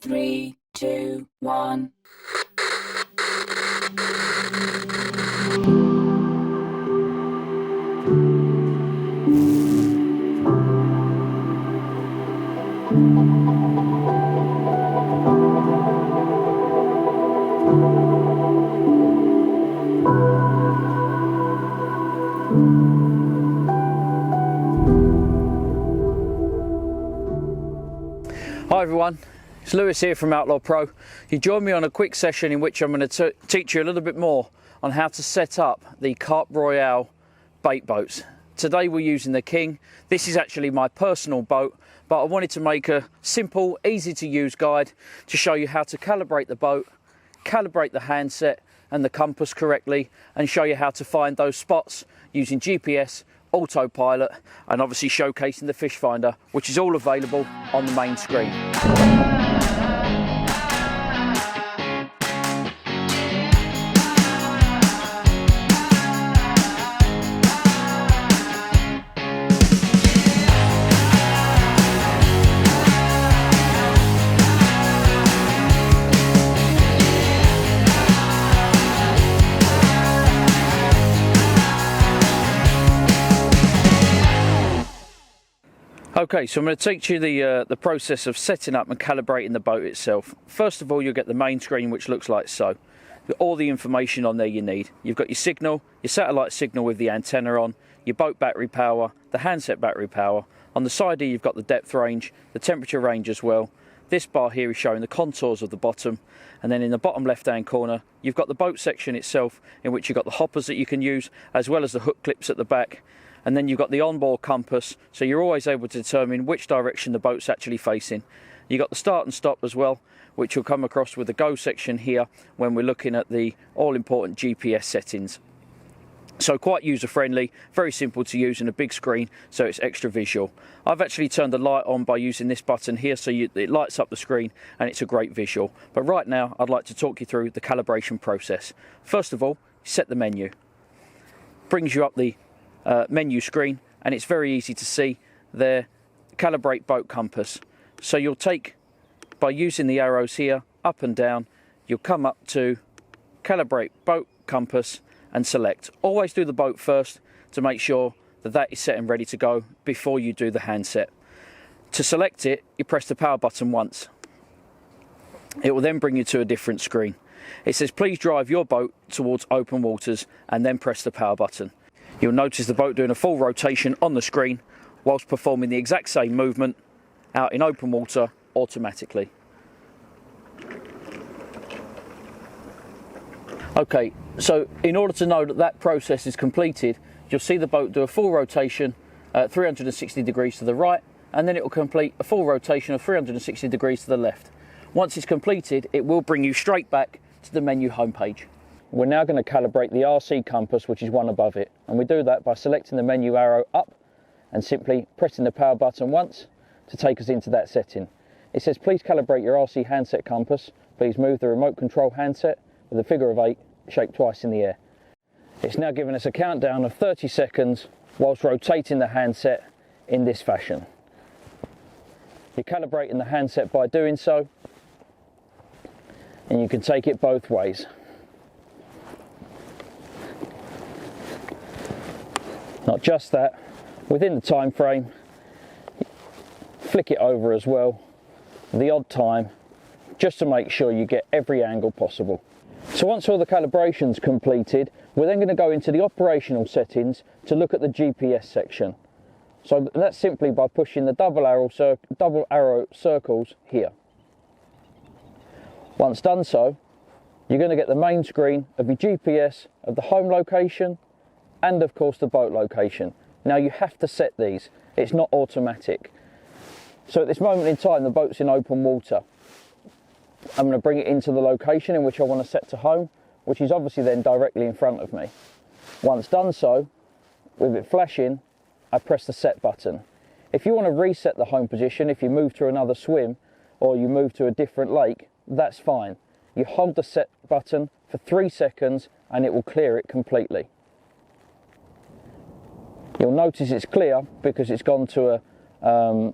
3, 2, 1. Hi everyone, it's Lewis here from Outlaw Pro. You join me on a quick session in which I'm going to teach you a little bit more on how to set up the Carp Royale bait boats. Today we're using the King. This is actually my personal boat, but I wanted to make a simple, easy to use guide to show you how to calibrate the boat, calibrate the handset and the compass correctly, and show you how to find those spots using GPS, autopilot, and obviously showcasing the fish finder, which is all available on the main screen. Okay, so I'm going to teach you the process of setting up and calibrating the boat itself. First of all, you'll get the main screen, which looks like so. With all the information on there you need. You've got your signal, your satellite signal with the antenna on, your boat battery power, the handset battery power. On the side here, you've got the depth range, the temperature range as well. This bar here is showing the contours of the bottom, and then in the bottom left-hand corner, you've got the boat section itself, in which you've got the hoppers that you can use, as well as the hook clips at the back. And then you've got the onboard compass, so you're always able to determine which direction the boat's actually facing. You've got the start and stop as well, which you'll come across with the go section here when we're looking at the all-important GPS settings. So quite user-friendly, very simple to use, and a big screen, so it's extra visual. I've actually turned the light on by using this button here, so it lights up the screen and it's a great visual. But right now, I'd like to talk you through the calibration process. First of all, set the menu. Brings you up the menu screen, and it's very easy to see there, Calibrate Boat Compass. So you'll take, by using the arrows here, up and down, you'll come up to Calibrate Boat Compass and select. Always do the boat first to make sure that that is set and ready to go before you do the handset. To select it, you press the power button once. It will then bring you to a different screen. It says please drive your boat towards open waters, and then press the power button. You'll notice the boat doing a full rotation on the screen whilst performing the exact same movement out in open water automatically. Okay, so in order to know that that process is completed, you'll see the boat do a full rotation at 360 degrees to the right, and then it will complete a full rotation of 360 degrees to the left. Once it's completed, it will bring you straight back to the menu homepage. We're now going to calibrate the RC compass, which is one above it, and we do that by selecting the menu arrow up and simply pressing the power button once to take us into that setting. It says please calibrate your RC handset compass. Please move the remote control handset with a figure of 8 shaped twice in the air. It's now giving us a countdown of 30 seconds whilst rotating the handset in this fashion. You're calibrating the handset by doing so, and you can take it both ways. Not just that, within the time frame, flick it over as well, the odd time, just to make sure you get every angle possible. So once all the calibration's completed, we're then going to go into the operational settings to look at the GPS section. So that's simply by pushing the double arrow circles here. Once done so, you're going to get the main screen of your GPS of the home location, and of course the boat location. Now you have to set these, it's not automatic. So at this moment in time, the boat's in open water. I'm going to bring it into the location in which I want to set to home, which is obviously then directly in front of me. Once done so, with it flashing, I press the set button. If you want to reset the home position, if you move to another swim or you move to a different lake, that's fine. You hold the set button for 3 seconds and it will clear it completely. You'll notice it's clear because it's gone to a,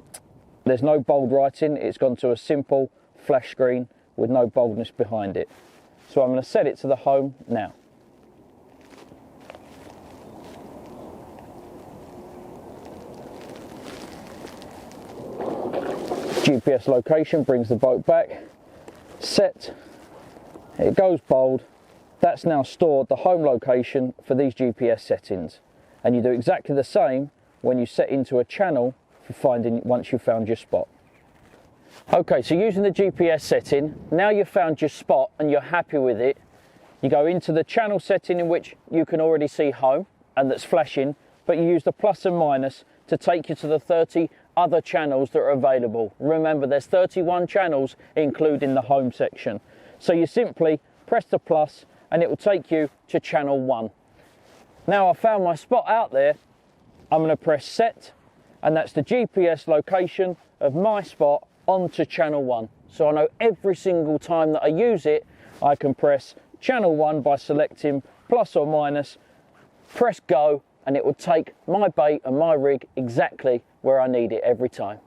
there's no bold writing, it's gone to a simple flash screen with no boldness behind it. So I'm going to set it to the home now. GPS location brings the boat back, set, it goes bold. That's now stored the home location for these GPS settings, and you do exactly the same when you set into a channel for finding once you've found your spot. Okay, so using the GPS setting, now you've found your spot and you're happy with it, you go into the channel setting in which you can already see home and that's flashing, but you use the plus and minus to take you to the 30 other channels that are available. Remember, there's 31 channels including the home section. So you simply press the plus and it will take you to channel 1. Now I've found my spot out there, I'm going to press set, and that's the GPS location of my spot onto channel 1. So I know every single time that I use it, I can press channel 1 by selecting plus or minus, press go, and it will take my bait and my rig exactly where I need it every time.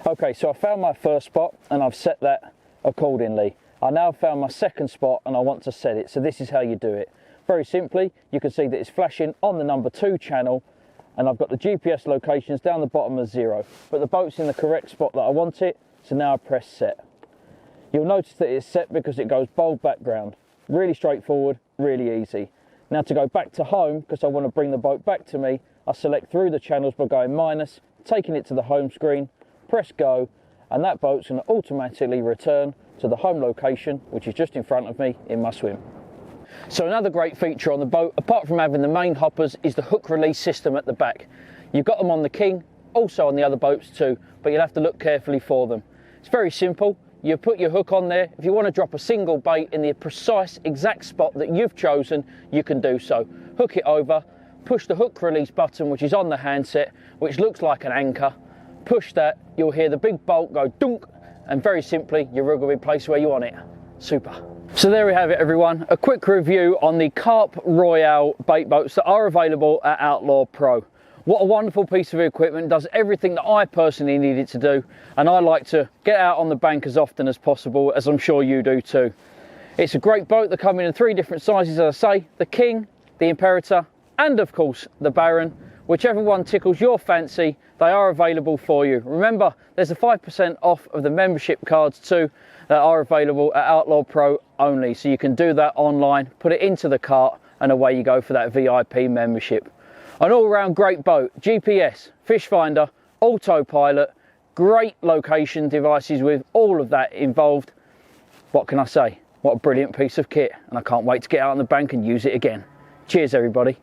Okay, so I found my first spot and I've set that accordingly. I now found my second spot and I want to set it. So this is how you do it. Very simply, you can see that it's flashing on the number 2 channel, and I've got the GPS locations down the bottom of 0, but the boat's in the correct spot that I want it, so now I press set. You'll notice that it's set because it goes bold background. Really straightforward, really easy. Now to go back to home, because I want to bring the boat back to me, I select through the channels by going minus, taking it to the home screen, press go, and that boat's going to automatically return to the home location, which is just in front of me in my swim. So another great feature on the boat, apart from having the main hoppers, is the hook release system at the back. You've got them on the King, also on the other boats too, but you'll have to look carefully for them. It's very simple. You put your hook on there. If you want to drop a single bait in the precise exact spot that you've chosen, you can do so. Hook it over, push the hook release button, which is on the handset, which looks like an anchor. Push that, you'll hear the big bolt go dunk, and very simply, your rig will be placed where you want it. Super. So there we have it, everyone. A quick review on the Carp Royale bait boats that are available at Outlaw Pro. What a wonderful piece of equipment, does everything that I personally need it to do, and I like to get out on the bank as often as possible, as I'm sure you do too. It's a great boat. They come in 3 different sizes, as I say, the King, the Imperator, and of course the Baron. Whichever one tickles your fancy, they are available for you. Remember, there's a 5% off of the membership cards too that are available at Outlaw Pro only, so you can do that online, put it into the cart, and away you go for that VIP membership. An all-round great boat, GPS, fish finder, autopilot, great location devices with all of that involved. What can I say? What a brilliant piece of kit, and I can't wait to get out on the bank and use it again. Cheers everybody.